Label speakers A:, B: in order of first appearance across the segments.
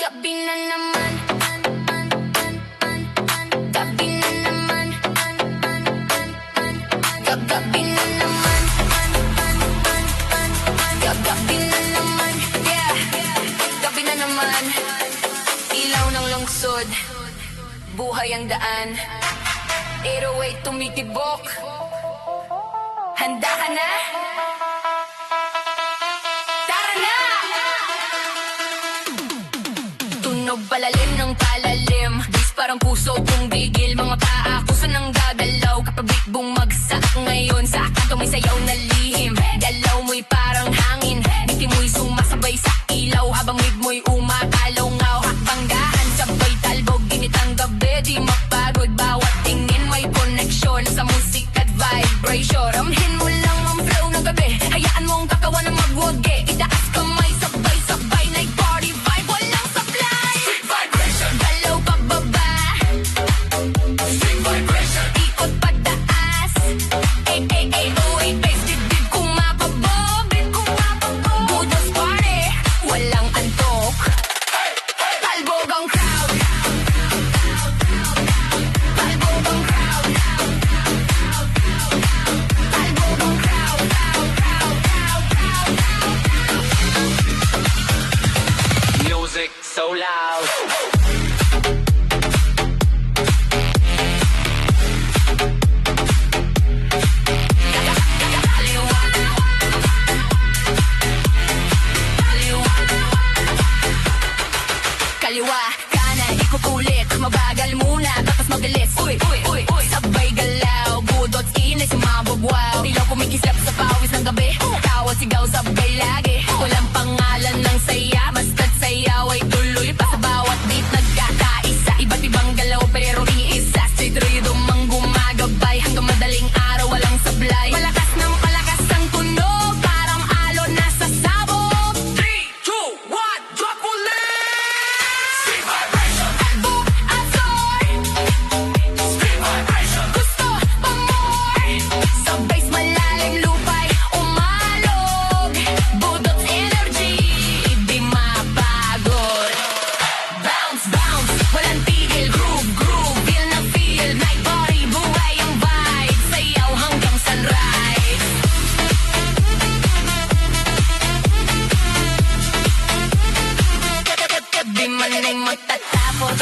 A: Gabi na naman, gabi na naman, gabi na naman, gabi na naman, yeah, gabi na naman. Ilaw ng lungsod, buhay ang daan, 808 tumitibok. Handa ka na? Tara na! Tunog palalim ng palalim, bis parang puso kong bigil. Mga paa kusa ng gagalaw kapag beat bumagsak. Ngayon sa kanto may sayaw na lihim, galaw mo'y parang hangin, biti mo'y sumasabay sa ilaw, habang mid mo'y umakalaw-ngaw. Hakbanggahan sabay talbog, ginit ang gabi, di mapagod. Bawat tingin may connection sa musik at vibration. Ramhin mo lang ang flow ng gabi, hayaan mong kakawan na magwagi. Itaas kamay sabay-sabay, night party vibe, walang supply. Sick vibration, galaw pababa, sick vibration, ikot pataas. Ay, oh, ay, bass, dibdib kumakabog, Budos party, walang antok. Talbog ang crowd, talbog ang crowd, talbog ang crowd,
B: Music so loud.
A: kaliwa, kanan, ikot ulit, mabagal muna, tapos magalis. Uy, uy, uy, uy, sabay galaw, budot, inis, mabubwaw. Ilaw kumikislap sa pawis ng gabi, tawag sigaw sabay lagi. Walang pangalan ng saya, basta't sayaw ay tuloy pa sa bawat beat nagkakaisa. Iba't ibang galaw pero iisa, straight rhythm ang gumagabay, hanggang madaling araw walang sablay. Malakas ng palakas ang tunog, parang alon na sa sabog.
B: 3, 2, 1, drop ulit. Sick vibration,
A: Albo, azor,
B: sick vibration,
A: gusto pa more. Sa bass malalim lupay umalog, budot energy, di mapagod. Bounce, bounce, walang tigil, groove, groove, feel na feel. Night party, buhay ang vibe, sayaw hanggang sunrise. Di man ay magtatapos,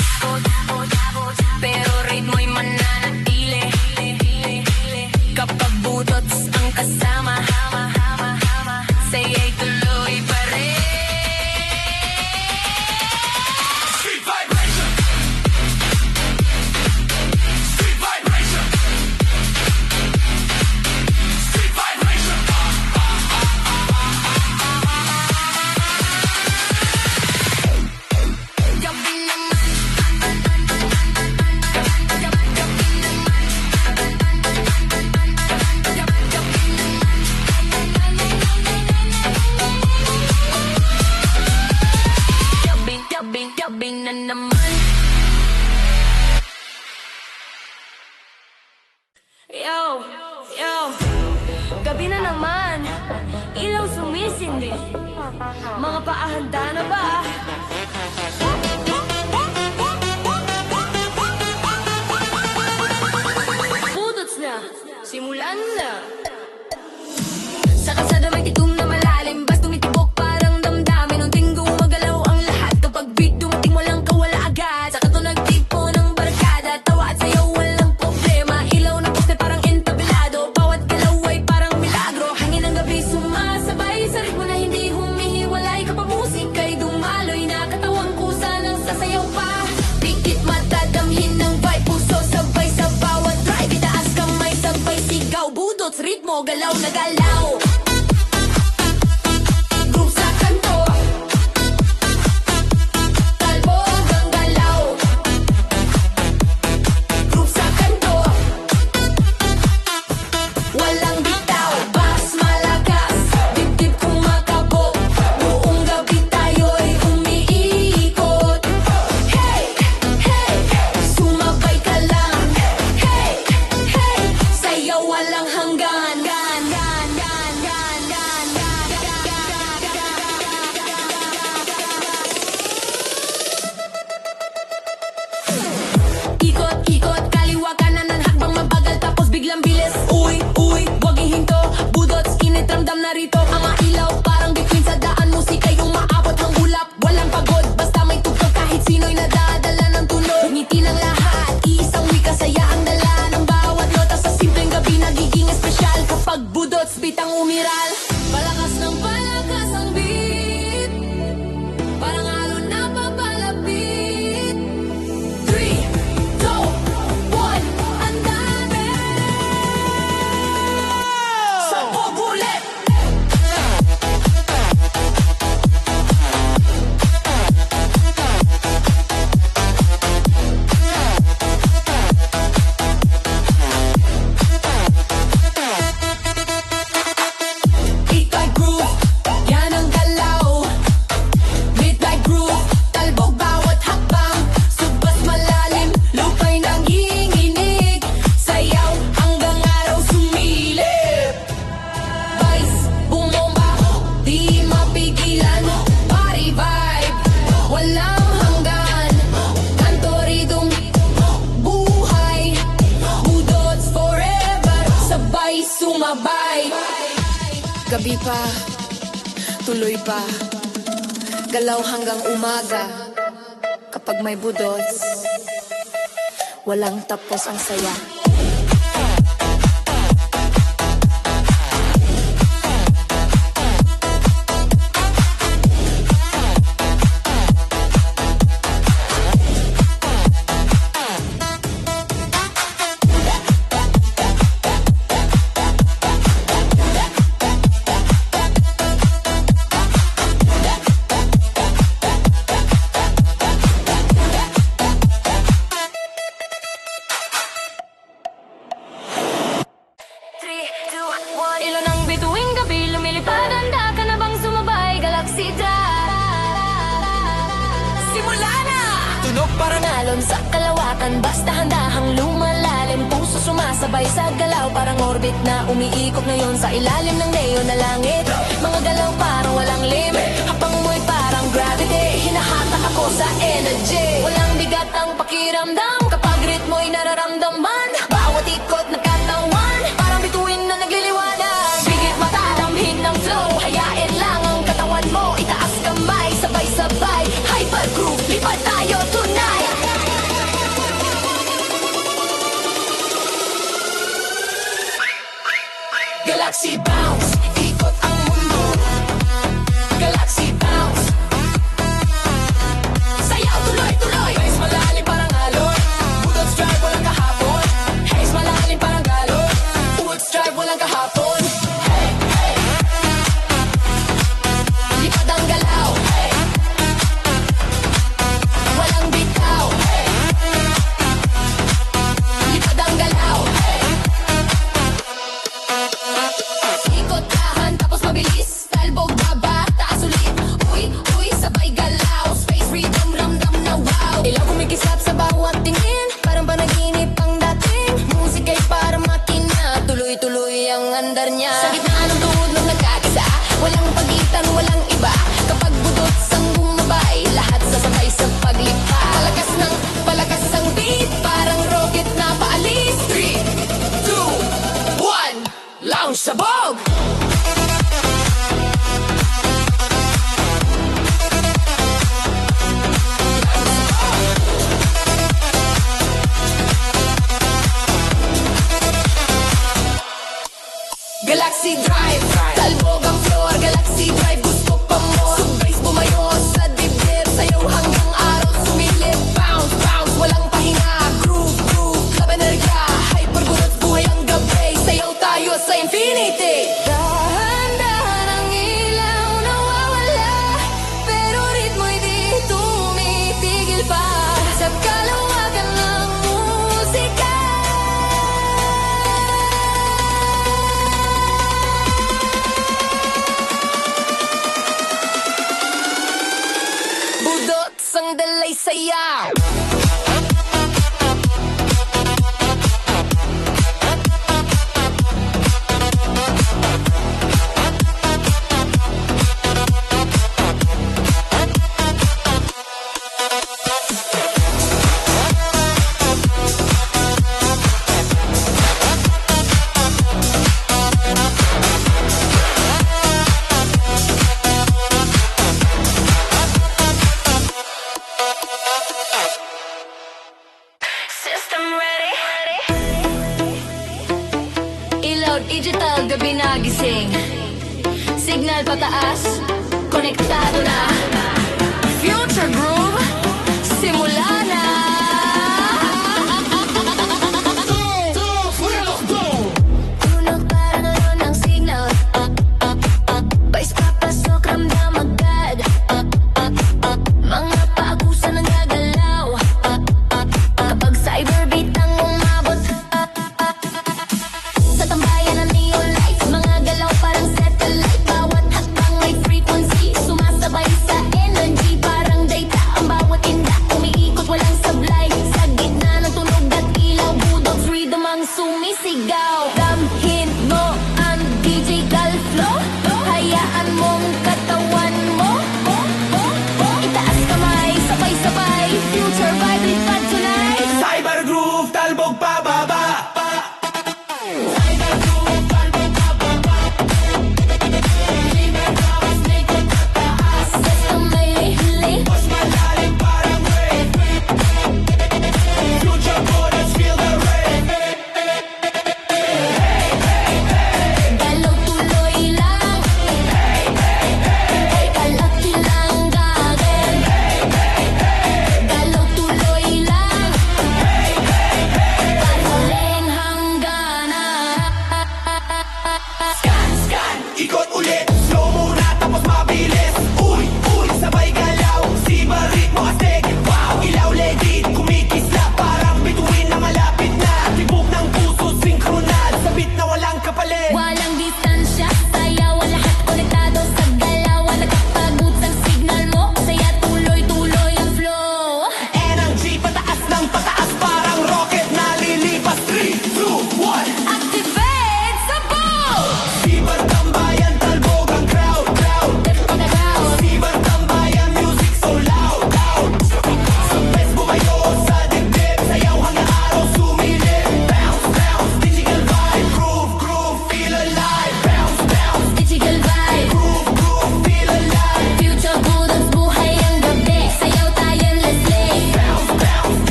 A: pero ritmo'y mananatili. Kapag budots ang kasama, saya'y tuloy pa rin.
B: sick vibration, sick vibration, sick vibration.
A: Gabi naman, gabi naman, gabi na naman. Yo, yo, gabi na naman. Ilaw sumisindi. Mga paahanda na ba? Budots na, simulan na. Sa kalsada may titum na malalim, bas tumitibok parang damdamin. Unting gumagalaw ang lahat, kapag beat dumating walang kawala agad. Sa kanto nagtipo ng barkada, tawa at sayaw walang problema. Ilaw na poste parang entablado, bawat galaw ay parang milagro. Hangin ng gabi sumasabay sa ritmo na hindi humihiwalay. Kapag musika'y dumaloy na katawang kusa ng sasayaw pa. Pikit matadamhin ng vibe, puso sabay sa bawat drive. Itaas kamay sabay sigaw, budots, ritmo, galaw na galaw. Groove sa kanto, talbog ang galaw. Groove sa kanto, walang bitaw, bass malakas, dibdib kumakabog. Buong gabi tayo'y umiikot. Hey, hey, sumabay ka lang. Hey, hey, sayaw walang hanggan.
C: Gabi pa, tuloy pa, galaw hanggang umaga. Kapag may budots, walang tapos ang saya.
A: Ilo ng bituing gabi, lumilipad, handa ka na bang sumabay? Galaxy Drive simula na!
B: Tunog para na
A: Alon sa kalawakan, basta handahang lumalalim. Puso sumasabay sa galaw, parang orbit na umiikot ngayon sa ilalim ng neon na langit. Mga galaw parang walang limit, habang mo'y parang gravity. Hinahatak ako sa energy, walang bigat ang pakiramdam kapag ritmo'y nararamdaman. Bawat ikot ng katawan, parang bituin na nagliliwanag. Bigit matatamhin ng flow, hayain lang ang katawan mo. Itaas kamay, sabay-sabay, hypergroove, lipad tayo tonight. Galaxy bounce, ikot ang mundo. Galaxy bounce, sayaw tuloy-tuloy. Haze malalim parang alon, budots drive walang kahapon. Haze malalim parang galon, budots drive walang kahapon. Hey, hey, lipad ang galaw. Hey, walang bitaw. Hey, lipad ang galaw. Hey, ikot dahan tapos mabilis, talbog baba, taas ulit. Uy, uy, sabay galaw, space freedom, ramdam na wow. Ilaw kumikisap sa bawat tingin, parang panaginip ang dating. Musika'y parang makina, tuloy-tuloy ang andar niya. Sa gitna ng tuhod ng nagkakisa, walang pagitan, walang iba. Kapag budots ang bumabay, lahat sasabay sa paglipa. Palakas ang beat, parang rocket na paalis.
B: 3, 2, 1, lounge sabog!
A: Galaxy Drive, talbog ang floor. Galaxy Drive, gusto pa mo. Subbase bumayo sa dibdib, sayaw hanggang araw sumilip. Bounce, bounce, walang pahinga. Groove, groove, club energy. Hyperbudots, buhay ang gabi. Sayaw tayo sa infinity. Dahan-dahan ang ilaw nawawala, pero ritmo'y di tumitigil pa. Sa kalawakan ng musika, budots ang dalay sayaw. System ready? Ilaw digital, gabi na gising. Signal pataas, konektado na. Future groove, simula na. Tunog para naroon ang signal. Vice papasok, ramdam agad. Mga pagusan ng gagalaw. Kapag cyberbeat ang umabot, sa tambayan ng neon lights, mga galaw parang satellite. Bawat hakbang may frequency, sumasabay sa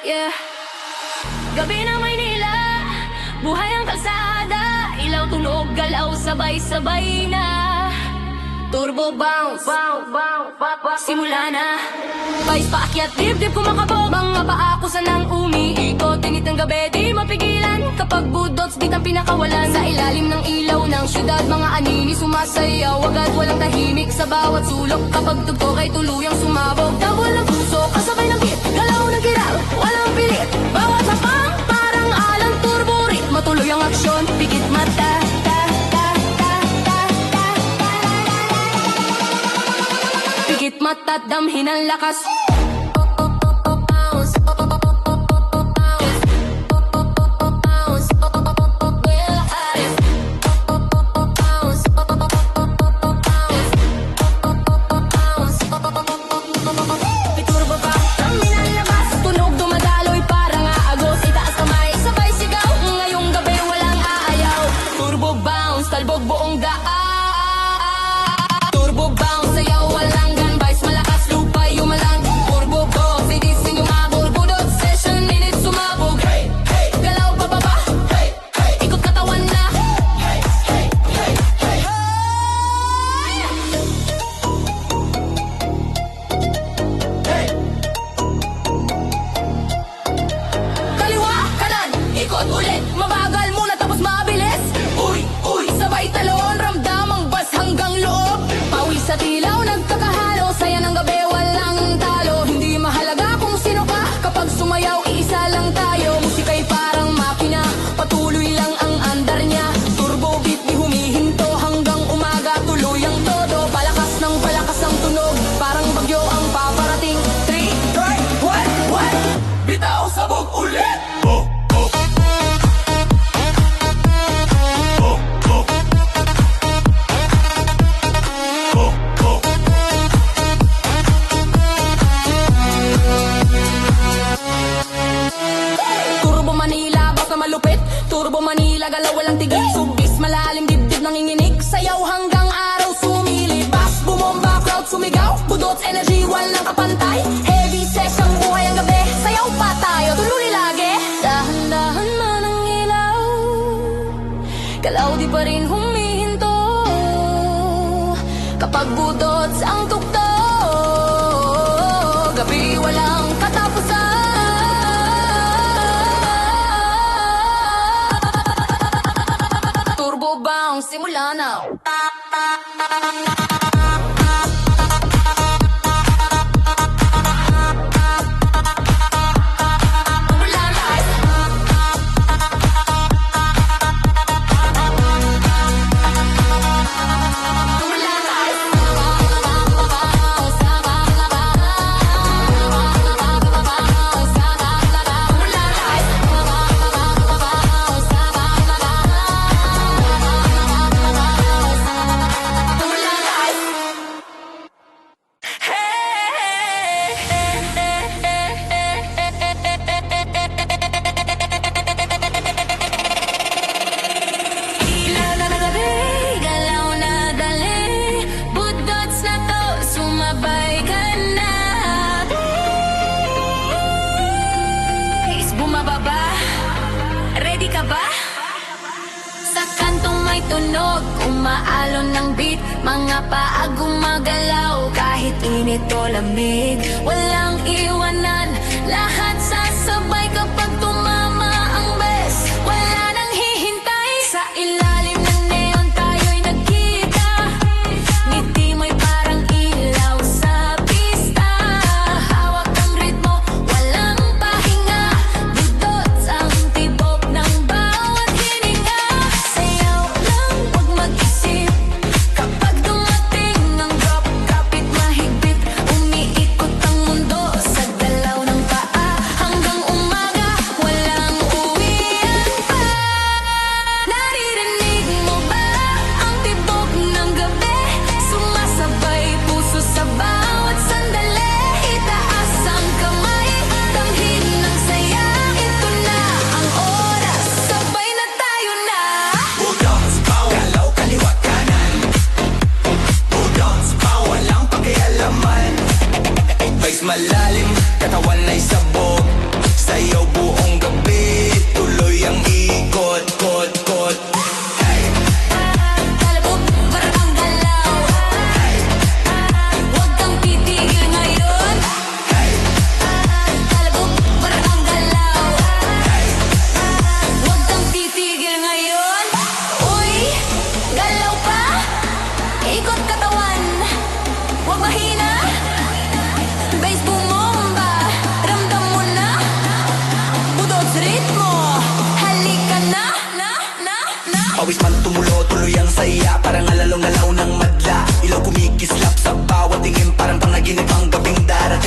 A: yeah. Gabi ng Maynila, buhay ang kalsada, ilaw, tunog, galaw, sabay-sabay na. Turbo bounce, simula na. Vice paakyat, dibdib kumakabog, mga paa ko sanang umiikot. Tinit ng gabi, di mapigilan, kapag budots, di ang pinakawalan. Sa ilalim ng ilaw ng syudad, mga anini sumasayaw, agad walang tahimik sa bawat sulok. Kapag tugtog ay tuluyang sumabog, tawal ng puso, kasabay ng beat, galaw ng kirap, walang pilit. Bawat hapang, parang alang turbo ritmo, tuloy ang aksyon, pikit mata. Pikit mata't damhin ang lakas. Piturbo pa, damhin ang labas. Tunog dumadaloy parang aagos. Itaas kamay, sabay sigaw. Ngayong gabi walang aayaw. Turbo bounce, talbog buong daan. Turbo bounce, sayaw walang gunbys, malakas lupa yumalang. Turbo bounce, idisin yung abor, budot session, minutes sumabog. Galaw pababa, ikot katawan na. Kaliwa, kanan, ikot ulit. Mabagal muna tapos mabilis. Uy, sabay talon, ramdam ang bas hanggang loob. Pawis sa tilaw, nagkakahalo. Saya ng gabi, walang talo. Hindi mahalaga kung sino ka. Kapag sumayaw, iisa lang tayo. Musika'y parang makina, patuloy lang ang andar niya. Turbo beat, di humihinto hanggang umaga. Tuloy ang todo, palakas ng palakas ang tunog. Parang bagyo ang paparating. 3, 2, 1,
B: Bitaw sabog ulit.
A: Turbo Manila, basta malupit. Turbo Manila, galaw walang tigil. Subis, malalim, dibdib nanginginig. Sayaw hanggang araw sumilip. Bass, bumomba, crowd sumigaw. Budots, energy, walang kapantay. Heavy sex ang buhay ang gabi. Sayaw pa tayo, tuloy lagi. Dahan-dahan man ang ilaw, galaw di pa rin humihinto. Kapag budots ang tugtog, gabi walang katapusan. Turbo bounce, simula na. Ilaw na nagabi, galaw na dali. Budots na to, sumabay ka na. Is bumababa, ready ka ba? Sa kantong may tunog, umaalon ng beat. Mga paa gumagalaw, kahit init o lamig. Walang iwanan, lahat sasabay kapag tumama ang bes. Wala nang hihintay, sa ilalim ng neon tayo'y nagkita. Ngiti mo'y parang ilaw sa pista. Hawak ang ritmo, walang pahinga. Budots ang tibok ng bawat hininga. Sayaw lang, huwag mag-isip. Kapag dumating ang drop, kapit mahigpit. Umiikot ang mundo sa galaw ng paa. Hanggang umaga, walang uwian pa. Naririnig mo ba ang tibok ng gabi? Sumasabay puso sa bawat sandali. Itaas ang kamay, damhin ng saya. Ito na ang oras, sabay na tayo na.
B: Budots pa, galaw kaliwa kanan. Budots pa, walang pakialaman. Vice malalim, katawan ay sabog. Sayaw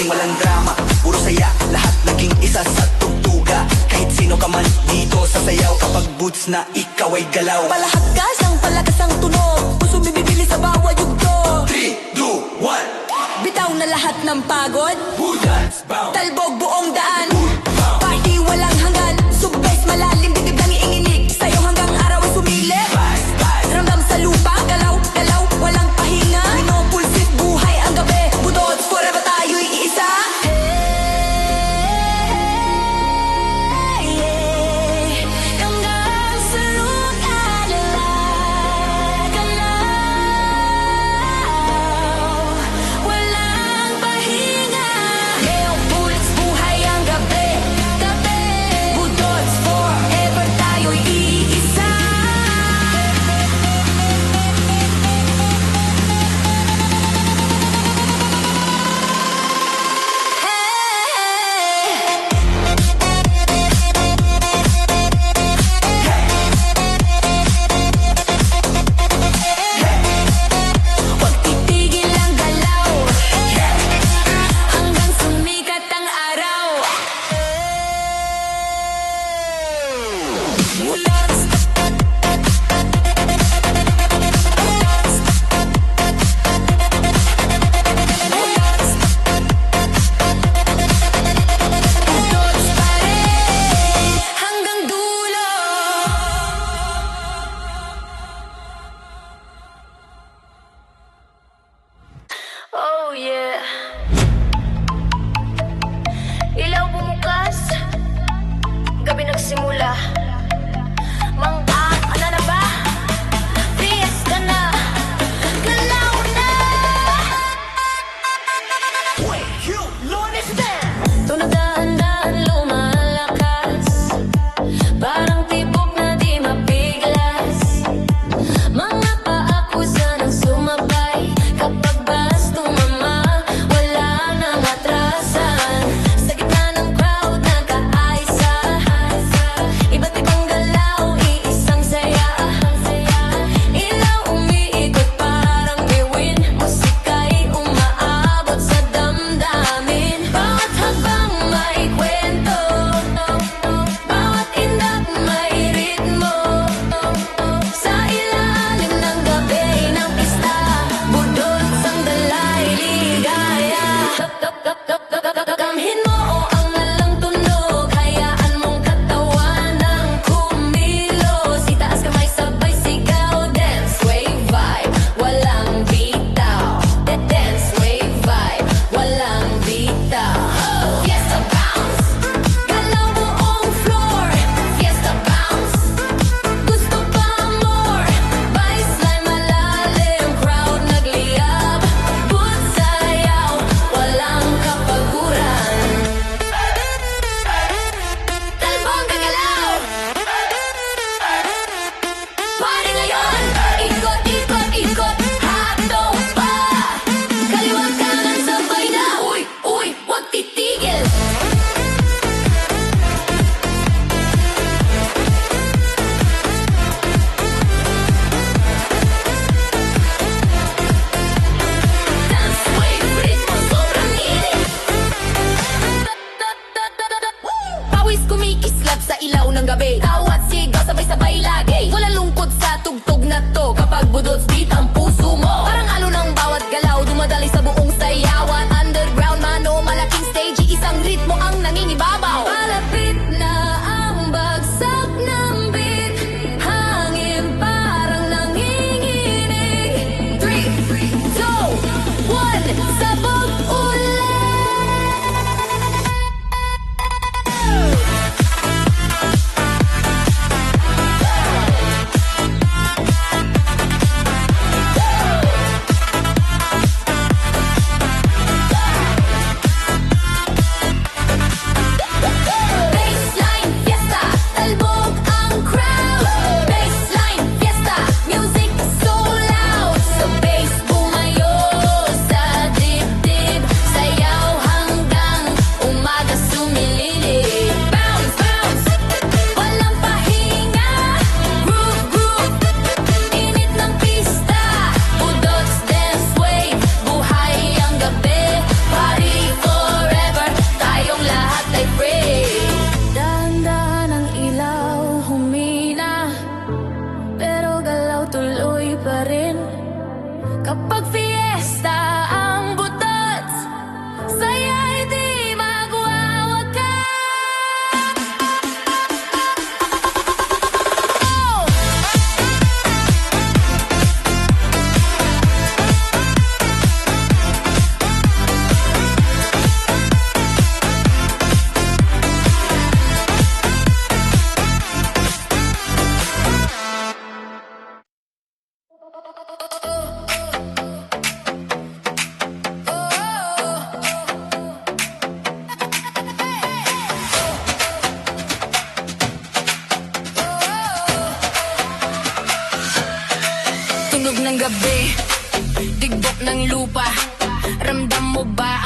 D: walang drama, puro saya, lahat naging isa sa tugtuga. Kahit sino ka man dito sa sayaw, kapag boots na ikaw ay galaw.
C: Palahat ka siyang palakas ang tunog, puso bibili sa bawat yugto.
D: 3, 2, 1.
C: Bitaw na lahat ng pagod,
D: Who dance bound?
C: talbog buong daan. Party walang hanggan, subbes malalim, dibdib lang iinginig. Sa'yo hanggang araw ay sumili. Ramdam sa lupa, galaw, galaw, walang pahinga. Pinopulsit buhay ang gabi, budots forever tayo'y iisa. Hanggang sa lupa, galaw, walang pahinga. Pinopulsit buhay ang gabi.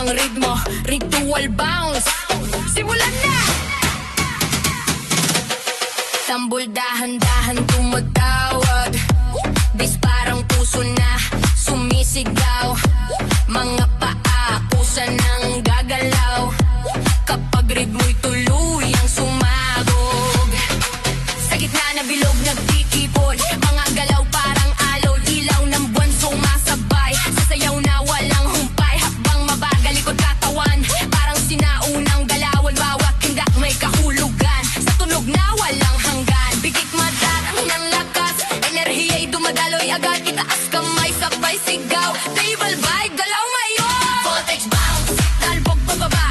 A: ang ritmo, ritual bounce. Simulan na! Tambol dahan-dahan tumatawag, disparang puso na sumisigaw. Mga paa, pusa nang gagalaw, kapag ritmo'y tuluyang sumabog. Sa gitna na bilog nagtitipon, mga galaw parang aloy, ilaw ng buwan sumasabay. Sasayaw na walang humpay, habang mabagal ikot katawan, parang sinaunang galawan. Bawat tindak may kahulugan, sa tunog na walang hanggan. Bigit madarang ng lakas, enerhiya'y dumadaloy agad. Itaas kamay, sabay sigaw, table vibe, galaw ngayon. Voltage bounce, talbog pababa.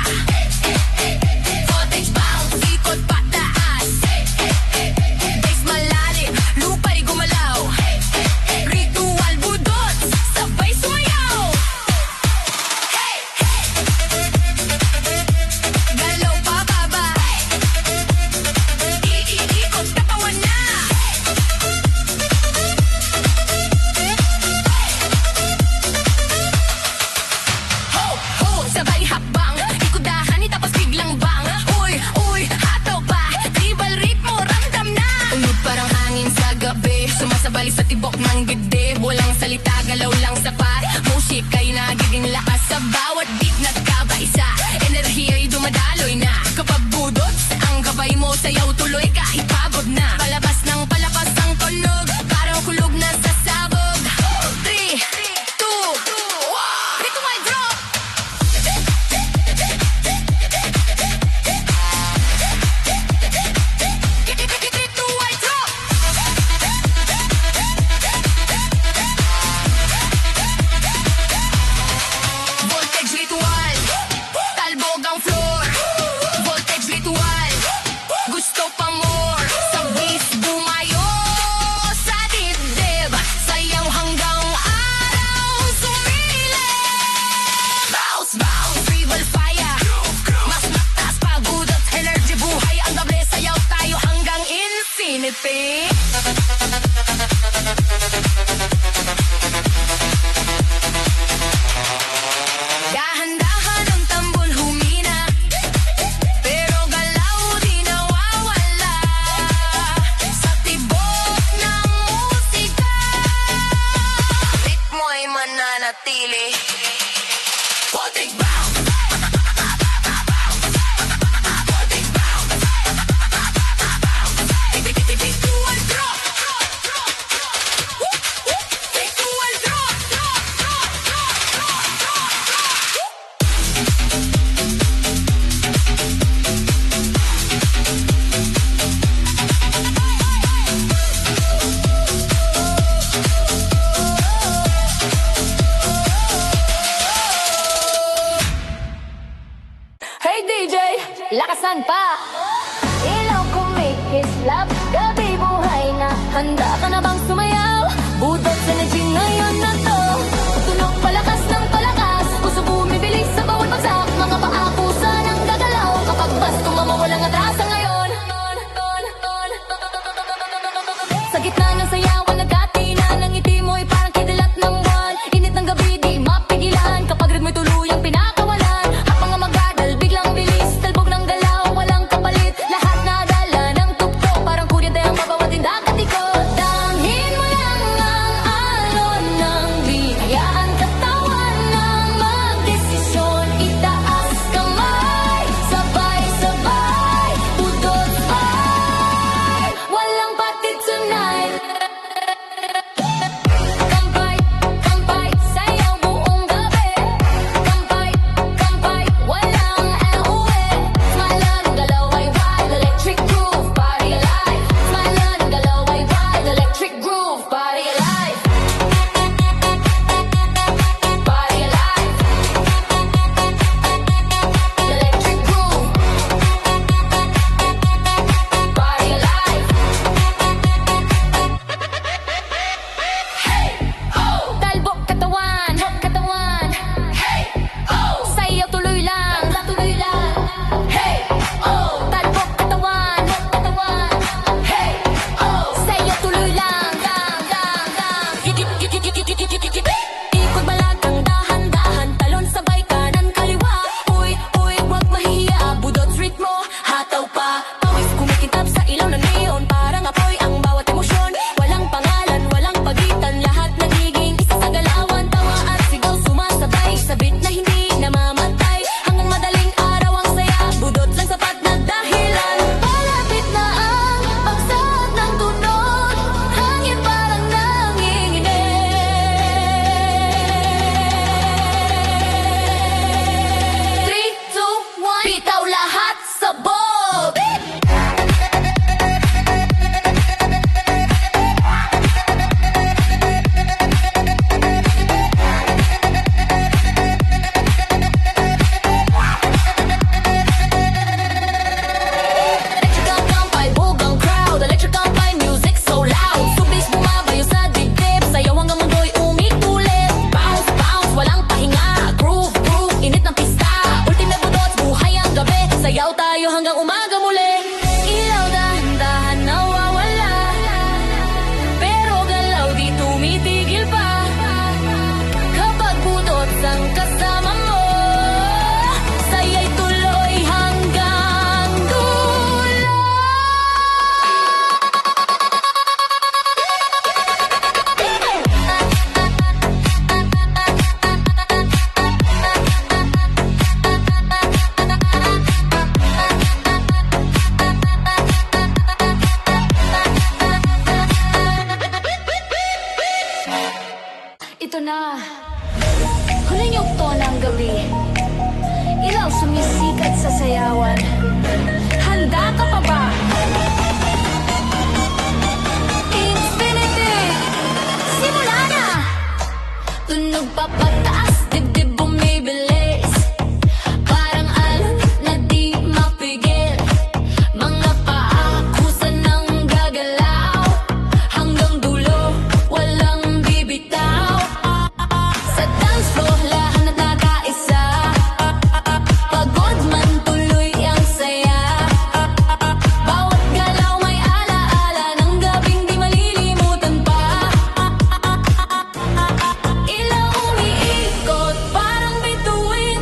A: Voltage bounce, ikot pataas. Bass malalim, lupa'y gumalaw. Ritual budot, sabay sumayaw. Galaw pababa, iikot katawan na. Ho, ho, sabay hakbang, ikudahan tapos biglang bang. Uy, uy, hatok pa, tribal ritmo, ramdam na. Unod parang hangin sa gabi, sumasabay sa tibok ng gede. Walang salita, galaw lang sapat, musika'y nagiging lakas. Sa bawat beat nagkabaisa, enerhiya'y dumadaloy na. Kapag budot, ang gabay mo sayaw tuloy kahit pagod na. Palabas ng palabas ang tunog, parang kulog na sa sabog. 3, 2, 1, ritual drop. Ritual drop. Voltage ritual, talbog ang floor. Voltage ritual, gusto pa more. Sa beat bumayo sa dibdib, sayaw hanggang araw sumilip. Bounce, bounce, tribal fire, mas mataas pa budot, energy buhay ang doble. Sayaw tayo hanggang infinity. Dahan-dahan ang tambol humina, pero galaw di nawawala. Sa tibok ng musika, ritmo'y mananatili. Voltage bounce, voltage bounce, ritual drop, ritual drop. Hey DJ, lakasan pa! Ilaw kumikislap, gabi buhay na. Handa ka na bang sumayaw? Budot sa energy ngayon na to. Tunog palakas ng palakas, puso bumibilis sa bawat bagsak. Mga paa pusa ng gagalaw, kapag basto mamawalang atrasa ngayon. Sa gitna ng sayawan nagkatina, ng ngiti mo'y parang kidilat ng buwan. Init ng gabi di mapigilan, kapag ritmo'y tuluyang pinakawalan. At mga magadal biglang bilis, talbog ng galaw walang kapalit. Lahat nadala ng tuktok, parang kuryente ang babawat dagat ikot. Damhin mo lang ang alon ng gabi, ilaw sumisikat sa sayawan. Handa ka pa ba? Infinity, simula na! Tunog pa pataas, dibdib bumibilis. Parang alon na di mapigil. Mga paa kusa ng gagalaw. Hanggang dulo, walang bibitaw. Sa dance floor, lahat na nakaisa. Pagod man tuloy ang saya. Bawat galaw may alaala ng gabing di malilimutan pa. Ilaw umiikot, parang bituin.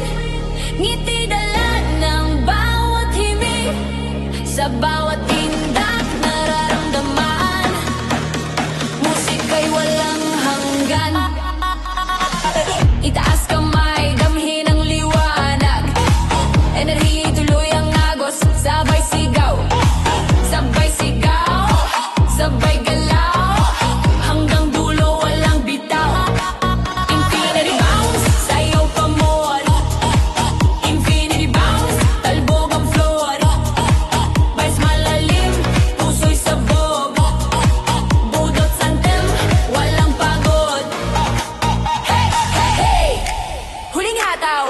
A: Ngiti dala ng bawat himig. Sa bawat tindak nararamdaman. Musika'y walang hanggan. Itaas kamay, damhin ang liwanag. Enerhiya tuloy ang agos. Sabay sigaw, sabay sigaw, sabay galaw. Hanggang dulo walang bitaw. Infinity bounce, sayaw pa more. Infinity bounce, talbog ang floor. Vice malalim, puso'y sabog. Budot santem, walang pagod. Hey, hey, hey! Huling hataw.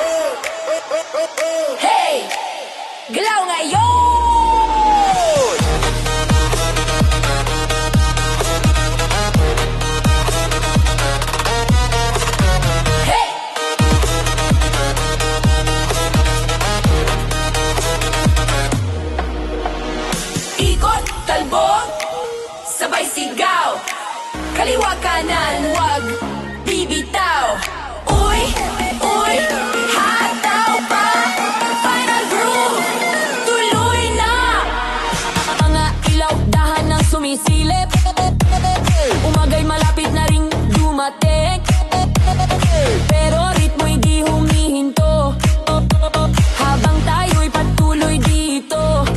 A: Hey! Galaw ngayon! Hey! Ikot, talbog, sabay sigaw. Kaliwa kanan, wag bibitaw. Uy, uy, hataw pa. Final groove, tuloy na. Mga ilaw, dahan ng sumisilip. Umagay malapit na ring dumating. Pero ritmo'y di humihinto. Habang tayo'y patuloy dito.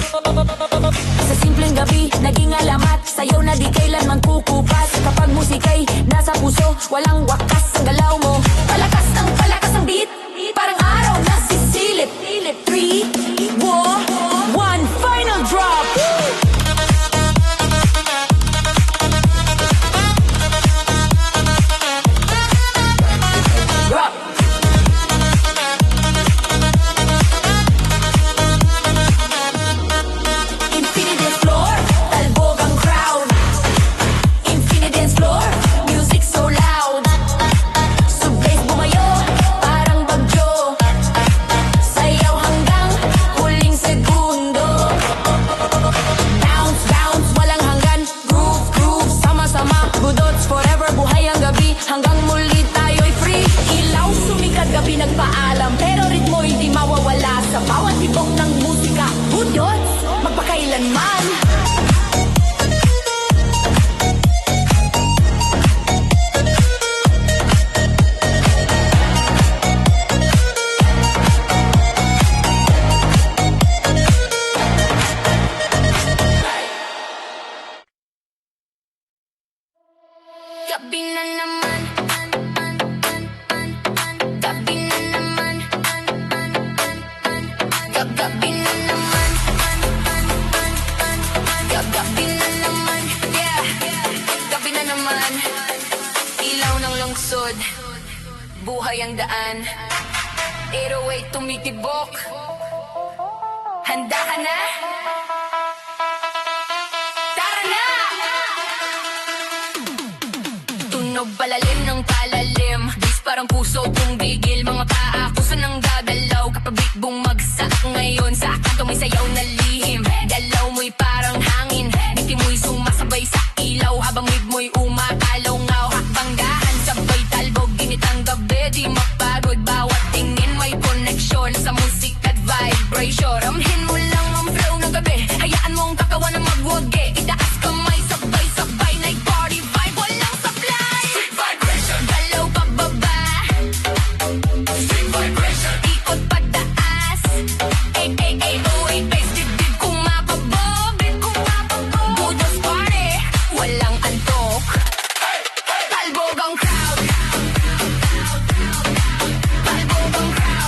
A: Sa simpleng gabi, naging alamat. Sa'yo na di kailanman kukupas. Kapag musika'y nasa puso, walang wakas ang galaw mo. Palakas ang beat, parang araw na sisilip. 3, 2, 1, final drop. Drop. Infinity dance floor, talbog ang crowd. Infinity dance floor, music so loud. Subbase bumayo, parang bagyo. Sayaw hanggang huling segundo. Bounce, bounce, walang hanggan. Groove, groove, sama-sama. Budots forever, buhay ang gabi. Hanggang muli tayo'y free. Ilaw, sumikat gabi nagpaalam. Pero ritmo'y di mawawala sa bawat tibok ng musika. Budots, magpakailanman. Gabi na naman. Gabi na naman. Gabi na naman. Gabi na naman. Yeah. Gabi na naman. Ilaw ng lungsod. Buhay ang daan. 808 tumitibok. Handa ka na? Tara na! Tunog palalim ng palalim. Bis parang puso bumigil. Mga paa kusa ng gagalaw. Kapag beat bumagsak ngayon sa kanto may sayaw na lihim. Galaw mo'y parang hangin. Biti mo'y sumasabay sa ilaw. Habang wig mo'y umakalaw ngaw. Hakbang dahan sabay talbog. Ginit ang gabi di mapagod. Bawat tingin may connection sa musik at vibration. Ramhin mo lang ang flow ng gabi. Hayaan mong kakawan na magwagi. Itaas kamay sabay-sabay. Night party vibe walang supply. Galaw pababa. Ikot pataas. Ay, ay, ay, oh, ay, bass, dibdib kumapabog. Budos party, walang antok. Talbog ang crowd. Talbog ang crowd.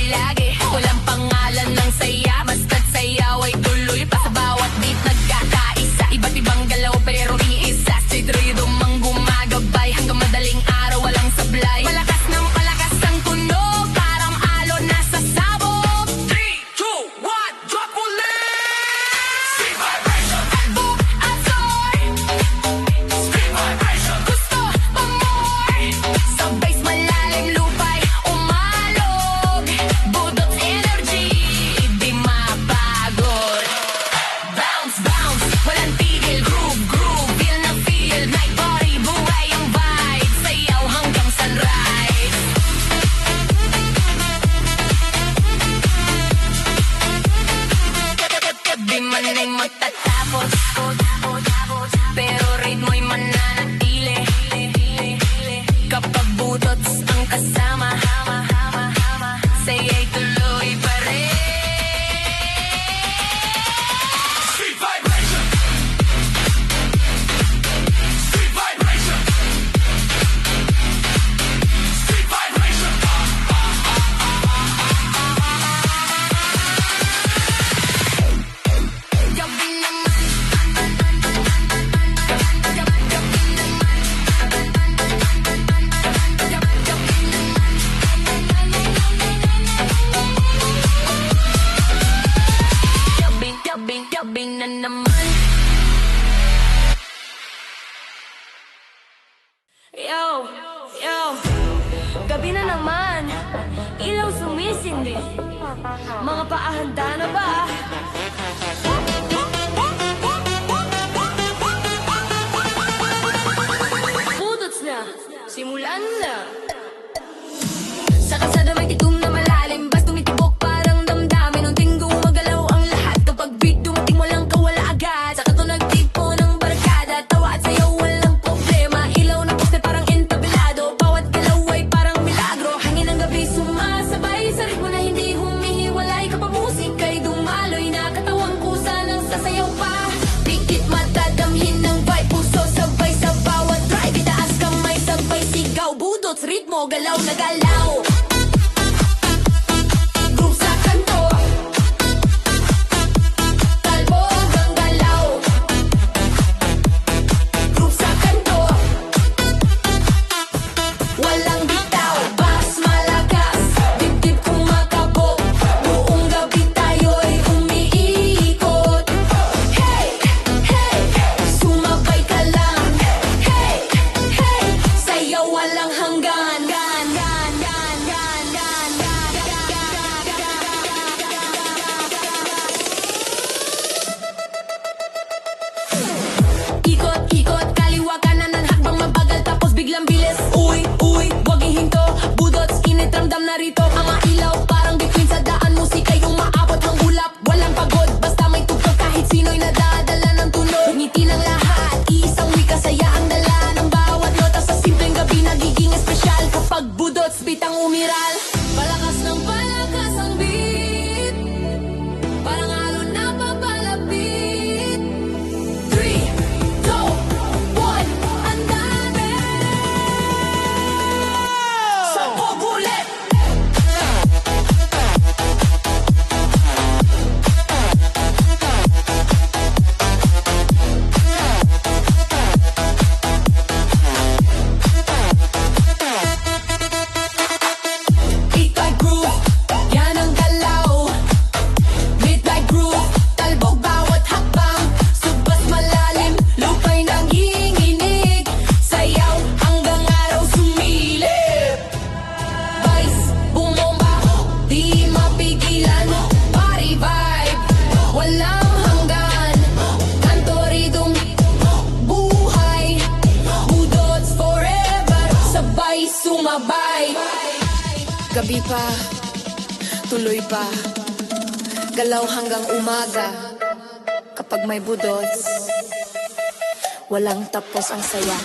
A: lagi walang pangalan ng saya basta't sayaw ay tuloy pa sa bawat beat nagkakaisa iba't ibang galaw pero iisa street rhythm ang gumagabay hanggang madaling araw walang sablay malakas ng palakas ang tunog parang alon nasa sabog
B: 3, 2, 1, drop ulit! Street vibration,
A: Albog, asoy
B: street vibration,
A: gusto pa more sa bass malalim lupay umalog budot energy di mapagod bounce bounce walang tigil groove groove feel na feel night party buhay ang vibe sayaw hanggang sunrise di man ay matatapos pero ritmo'y mananatili kapag budots ang kasama saya'y tuloy pa rin
B: street vibration, street vibration, street vibration.
A: gabi naman gabi na naman
E: Yo, yo, gabi na naman. Ilaw sumisindi. Mga paahanda na ba? Budots na, simulan na.
C: Sa kalsada may tikom na malalim Bas tumitibok parang damdamin Unting gumagalaw ang lahat Kapag beat dumating walang kawala agad Saka to nagtipo ng barkada Tawa at sayaw walang problema Ilaw na poste parang entablado Bawat galaw ay parang milagro Hangin ng gabi sumasabay Sa ritmo na hindi humihiwalay Kapag musika'y dumaloy Nakatawang kusa ng sasayaw pa Dikit matadamhin ng vibe Puso sabay sa bawat drive Itaas kamay sabay sigaw Budots, ritmo, galaw na galaw Groove sa kanto Talbog ang galaw Groove sa kanto Walang bitaw Bass malakas Dibdib kumakabog Buong gabi tayo'y umiikot Hey, hey Sumabay ka lang Hey, hey Sayaw walang hanggan Gan, gan, gan, gan, gan, gan, Ikot, ikot, kaliwa kanan ng hakbang mabagal tapos biglang bilis Uy, uy, wag ihinto Budots, init, ramdam na rito Mga ilaw, parang bituin sa daan Musika'y umaabot ng ulap Walang pagod, basta may tugtog Kahit sino'y nadadala ng tunog Ngiti ng lahat, iisang wika Saya ang dala ng bawat nota Sa simpleng gabi nagiging espesyal Kapag budots, bitang umiral Palakas ng palakas ang beat Parang alon na papalapit 3, 2, 1, ang dami Sabog ulit Ika'y groove, yan ang galaw Midnight groove, talbog bawat hakbang Subas malalim, lupay nang hinginig Sayaw hanggang araw sumilip Vice, bumomba, di mapigilan Party vibe, walang hanggan Kanto ridong, buhay Budots forever, sabay sumabay Gabi pa, tuloy pa Galaw hanggang umaga Kapag may budots Walang tapos ang saya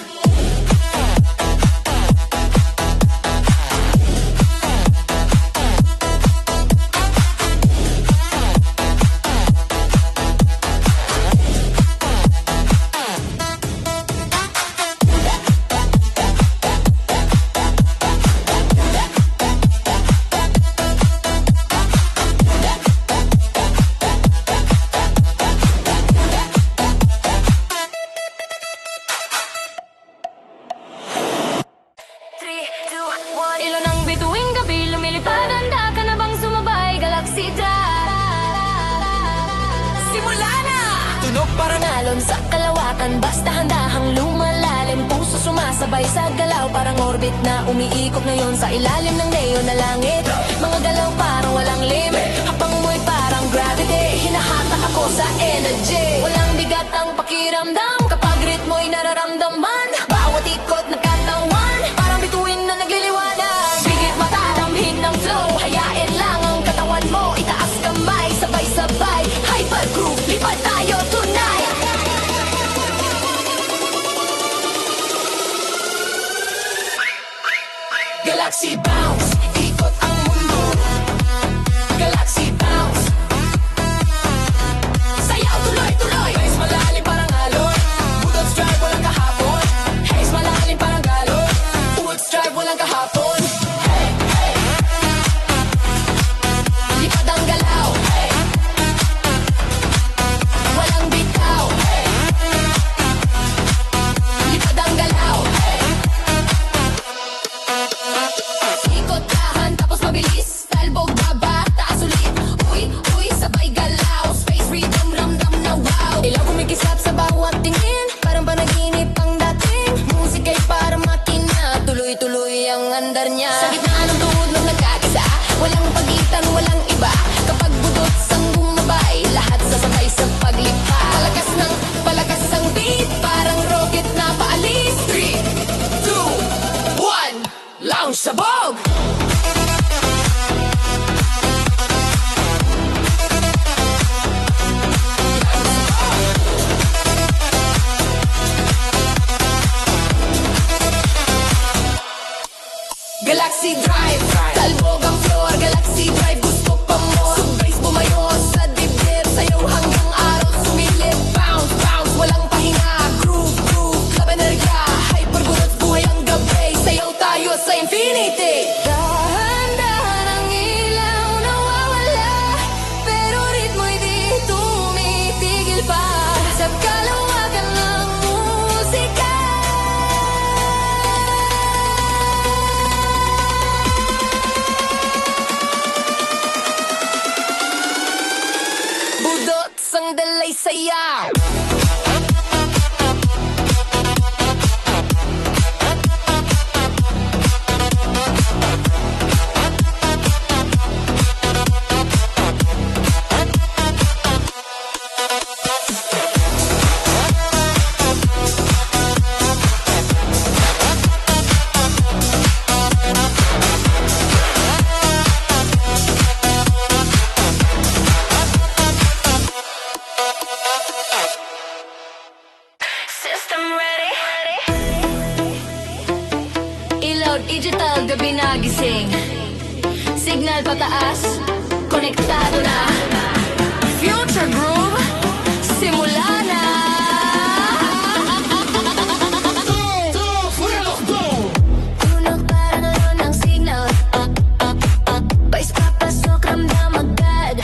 E: Sabay sa galaw, parang orbit na umiikot ngayon sa ilalim ng neon na langit. Mga galaw parang walang limit, habang mo'y parang gravity. Hinahatak ako sa energy, walang bigat ang pakiramdam kapag ritmo'y nararamdaman. Bawat ikot ng katawan, parang bituin na nagliliwanag. Bigit matatamhin ng flow, hayain lang ang katawan mo. Itaas kamay, sabay-sabay, hypergroove, lipad tayo tonight.
A: Galaxy bounce, ikot ang mundo. Galaxy bounce, sayaw tuloy-tuloy. Haze malalim parang alon, bulldogs drive walang kahapon. Haze malalim parang galon, bulldogs drive walang kahapon. Hey, hey, lipad ang galaw. Hey, walang bitaw. Hey, lipad ang galaw. Hey, ikot dahan tapos mabilis, talbog baba, taas ulit. Uy, uy, sabay galaw, space rhythm, ramdam na wow. Ilaw kumikislap sa bawat tingin, parang panaginip ang dating. Musika'y para makina, tuloy-tuloy ang andar niya. Sa gitna ng tuhod ng nagkakisa, walang pagitan, walang iba. Kapag budot sang bumabay, lahat sasabay sa paglipa. Palakas ang beat, parang rocket na paalis. 3, 2, 1, lounge sabog! Galaxy Drive, talbog ang floor. Galaxy Drive, gusto pa more. Subbase bumayo sa dibdib, sayaw hanggang araw sumilip. Bounce, bounce, walang pahinga. Groove, groove, club energy. Hypergulat buhay ang gabi, sayaw tayo sa infinity.
E: Dahan-dahan ang ilaw nawawala, pero ritmo'y di tumitigil pa. Sa kalawagan ng musika,
A: Budot sang dalay sayaw.
E: system ready? Ilaw digital, gabi nagising. Signal pataas, konektado na. Future groove, simula na. Tunog para ngayon ang signal. Pais papasok, ramdam agad.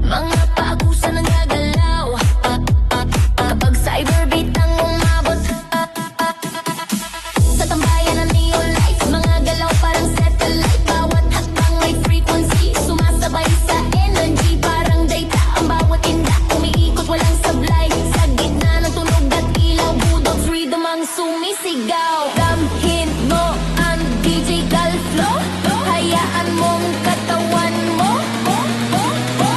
E: Mga paakusan ang gagalaw. Kapag cyberbeat ang umabot, sa tambayan ng neon lights, mga galaw parang satellite. Bawat hakbang may frequency, sumasabay sa energy. Parang data ang bawat inda, umiikot walang sablay. Sa gitna ng tunog at ilaw, budogs rhythm ang sumisigaw. Damhin mo ang digital flow, hayaan mong katawan mo.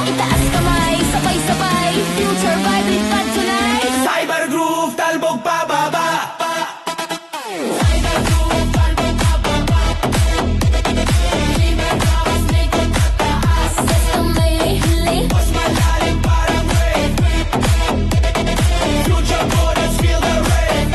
E: Itaas kamay, sabay-sabay, future vibe, lipad tonight.
D: Cyber groove, talbog pababa.
E: Basta may hiling,
D: Mas malalim parang wave. Future bullets feel the rave.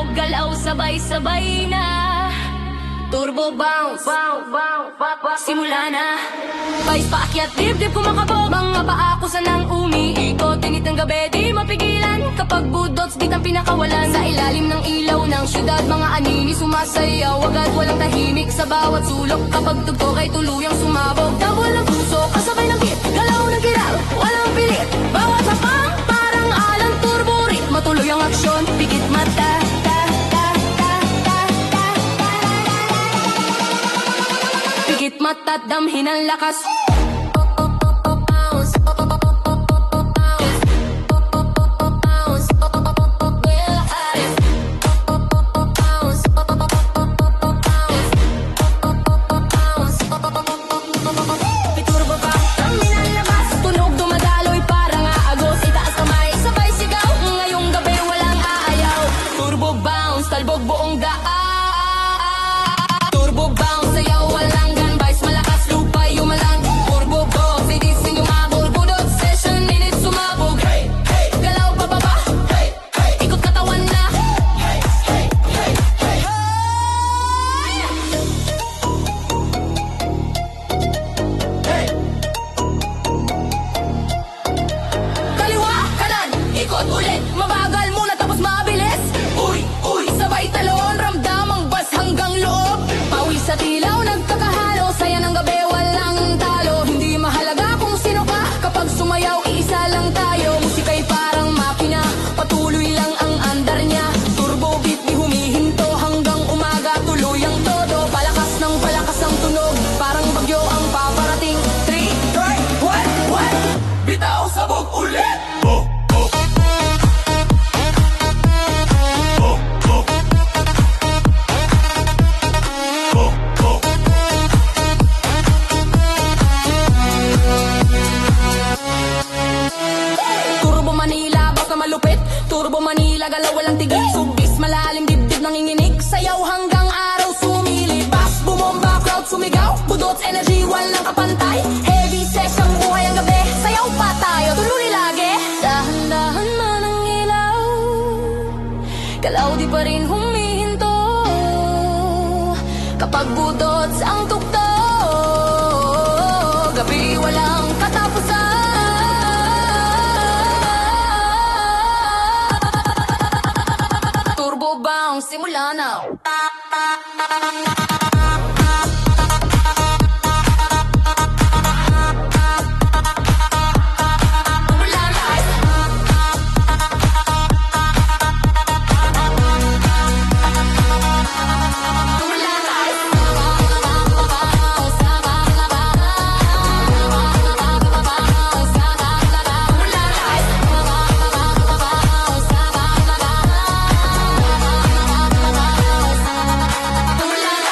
A: tunog, galaw, sabay-sabay na. Turbo bounce, simula na. Vice paakyat, dip-dip kumakabog. Mga paa ko sanang umiikot. Tinit ng gabi, di mapigilan. Kapag budots, di ang pinakawalan. Sa ilalim ng ilaw ng syudad, mga anini sumasayaw. Agad walang tahimik sa bawat sulok. Kapag tugtog ay tuluyang sumabog. Tabol ng puso, kasabay ng beat. Galaw ng kiral, walang pilit. Bawat hapang, parang alang turbo ritmo. Tuloy ang aksyon, pigit mata. Pigit mata't damhin ang lakas. Piturbo pa, damhin ang lakas. Tunog dumadaloy parang aagos. Itaas kamay, sabay sigaw. Ngayong gabi walang aayaw. Turbo bounce, talbog buong daan. Turbo bounce, sayaw walang gan. Vice malakas, lupa yumalang. Turbo bounce, idisin yung abor. Budot session, init sumabog. Galaw pababa, ikot katawan na. Kaliwa, kanan, ikot ulit. Mabagal muna tapos mabilis. Uy, sabay talon, ramdam ang bas hanggang loob. Pawis sa tilaw, nagkakahalo. Saya ng gabi, walang talo. Hindi mahalaga kung sino ka. Kapag sumayaw, iisa lang tayo. Musika'y parang makina, patuloy lang ang andar niya. Turbo beat, di humihinto hanggang umaga. Tuloy ang todo, palakas ng palakas ang tunog. Parang bagyo ang paparating. 3, 2, 1.
B: Bitaw sabog ulit.
A: Turbo Manila, basta malupit. Turbo Manila, galaw walang tigil. Subis, malalim, dibdib nanginginig. Sayaw hanggang araw sumilip. Bass, bumomba, crowd sumigaw. Budots, energy, walang kapantay. Heavy session, buhay ang gabi. Sayaw pa tayo, tuloy lagi. Dahan-dahan man ang ilaw. Galaw di pa rin humihinto. Kapag budots ang tugtog, gabi walang katapusan. Turbo bounce, simula na. Simula na. Simula na.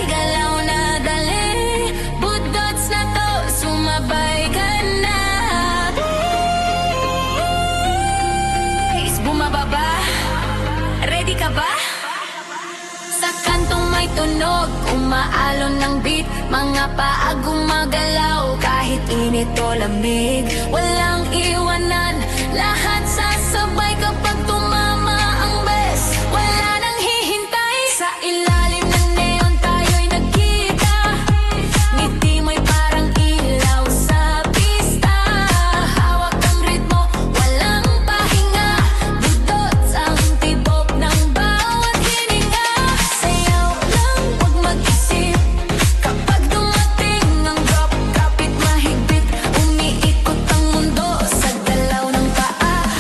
A: Galaw na dali, budots na to, sumabay ka na. Is bumababa, ready ka ba? Sa kantong may tunog, umaalon ng beat. Mga paa gumagalaw, kahit init o lamig. Walang iwanan, lahat sasabay kapag tumama ang bes. Wala nang hihintay, sa ilalim ng neon tayo'y nagkita. Ngiti mo'y parang ilaw sa pista. Hawak ang ritmo, walang pahinga. Budots ang tibok ng bawat hininga. Sayaw lang, huwag mag-isip. Kapag dumating ang drop, kapit mahigpit. Umiikot ang mundo sa galaw ng paa.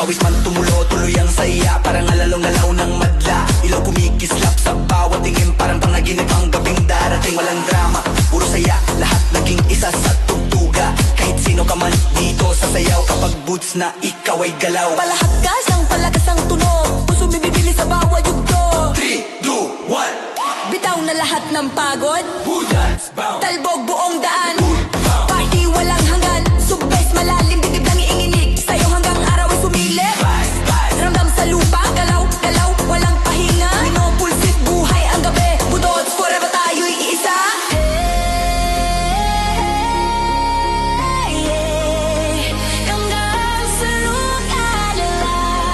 D: Pawis man tumulo, tuloy ang saya. Parang alalong-alaw ng madla. Ilaw kumikislap sa bawat tingin. Parang panaginip ang gabing darating. Walang drama, puro saya. Lahat naging isa sa tugtuga. Kahit sino ka man dito sa sayaw. Kapag boots na ikaw ay galaw.
C: Palahagkas ang palagas ang tunog. Puso bibili sa bawat yugto.
D: 3, 2, 1.
C: Bitaw na lahat ng pagod.
D: Who dance bound?
C: Talbog buong daan. Party walang hanggan. Subbes malalim, dibdib lang iinginig. Sa'yo hanggang araw ay sumilip. Ramdam sa lupa, galaw, galaw, walang pahinga. Minopulsit buhay ang gabi. Budot, forever tayo'y iisa. Hanggang sa lupa, galaw,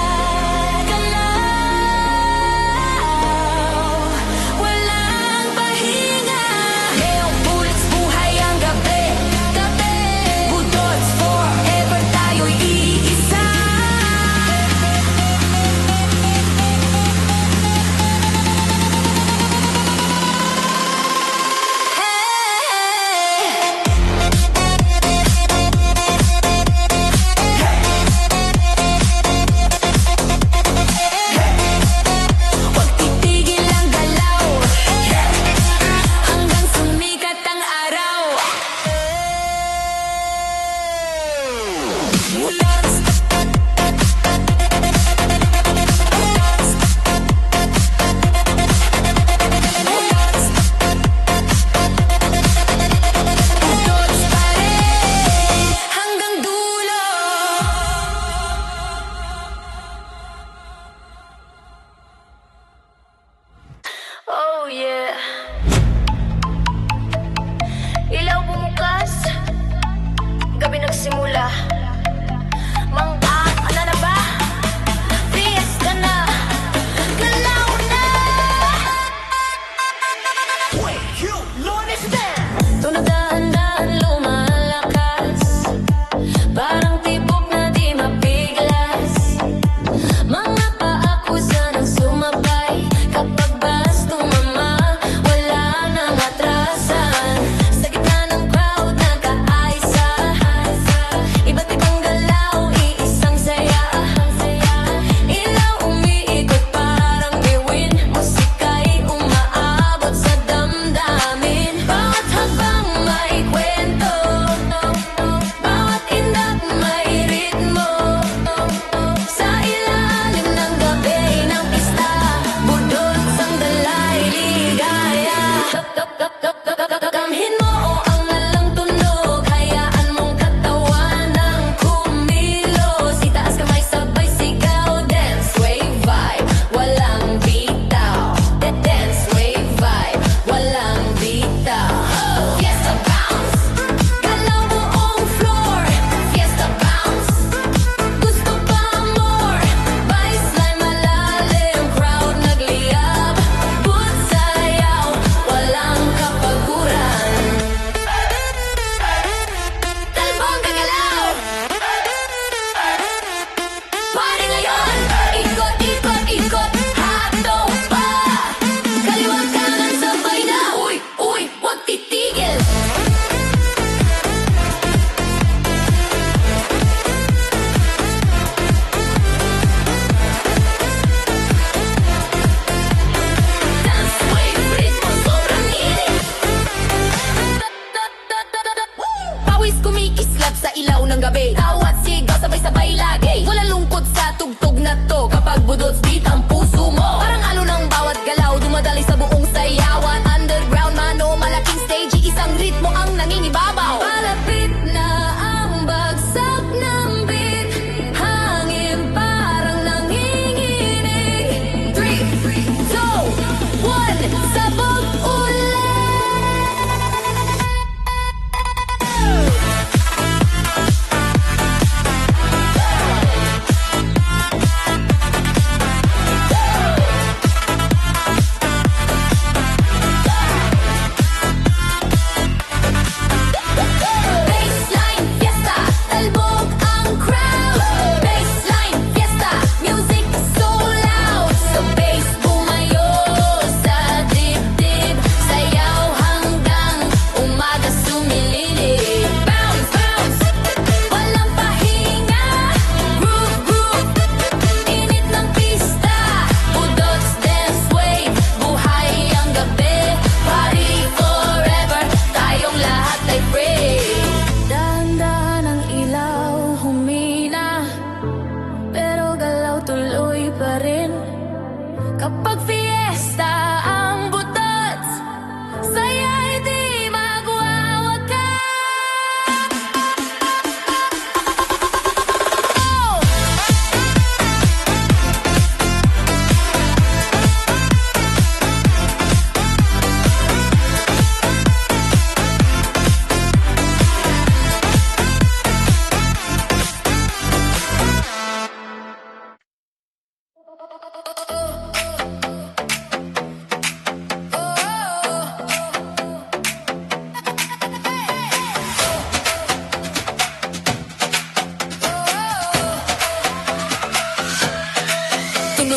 C: walang pahinga. Neong bullets, buhay ang gabi.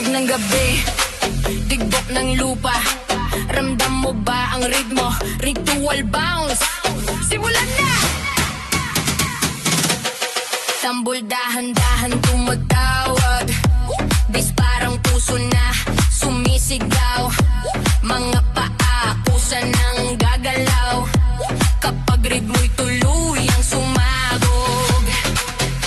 A: tunog ng gabi, tigbok ng lupa. Ramdam mo ba ang ritmo? Ritual bounce, simulan na! Tambol dahan-dahan tumatawag, bis parang puso na sumisigaw. Mga paa, pusa nang gagalaw kapag ritmo'y tuluyang sumabog.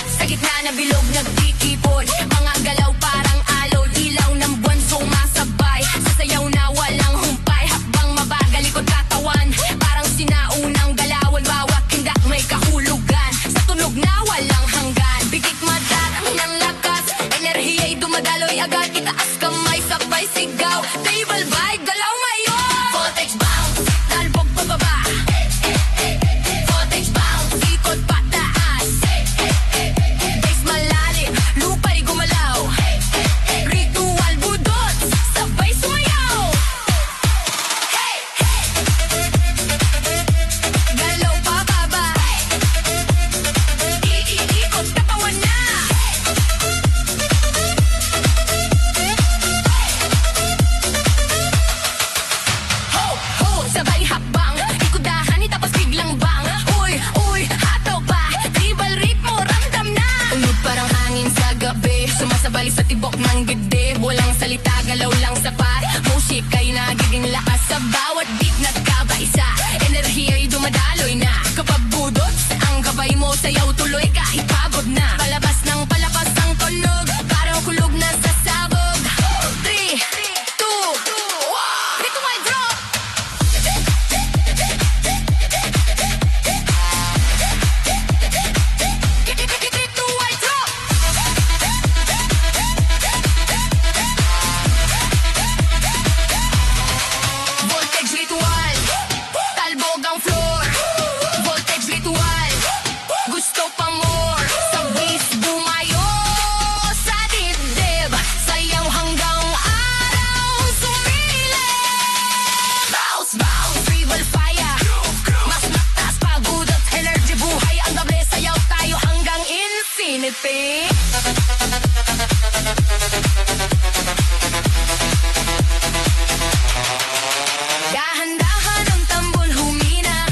A: Sa gitna na bilog nagtitipon, mga galaw parang aloy, ilaw ng buwan sumasabay. Sasayaw na walang humpay, habang mabagal likod katawan, parang sinaunang galawan. Bawat kindak may kahulugan, sa tunog na walang hanggan. Bigit madarang ng lakas, enerhiya'y dumadaloy agad. Itaas kamay sabay sigaw, table vibe, galaw ngayon. Voltage bounce, talbog pababa. Voltage bounce, ikot pataas. Bass malalim, lupa'y gumalaw. Ritual budot, sabay sumayaw. Galaw pababa, iikot katawan na. Ho, ho, sabay hakbang, ikudahan tapos biglang bang. Uy, uy, hataw pa, tribal ritmo, ramdam na. Tunog parang hangin sa gabi, sumasabay sa tibok ng gidib. Walang salita, galaw lang sapat, musika'y nagiging lakas. Sa bawat beat nagkabaisa, enerhiya'y dumadaloy na. Kapag budot, ang gabay mo sayaw tuloy kahit pagod na. Palabas ng palapas ang tunog, parang kulog na sa sabog. 3, 2, 1, ritual drop. Ritual drop. Voltage ritual, talbog ang floor. Voltage ritual, gusto pa more. Sa bis bumayo sa dibdib, sayaw hanggang araw sumilip. Bounce, bounce, tribal fire, mas mataas pa budot, energy buhay ang doble. Sayaw tayo hanggang infinity. Dahan-dahan ang tambol humina,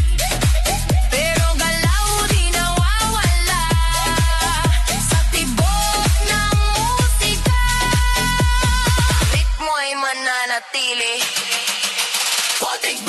A: pero galaw di nawawala. Sa tibok ng musika, ritmo'y mananatili. Voltage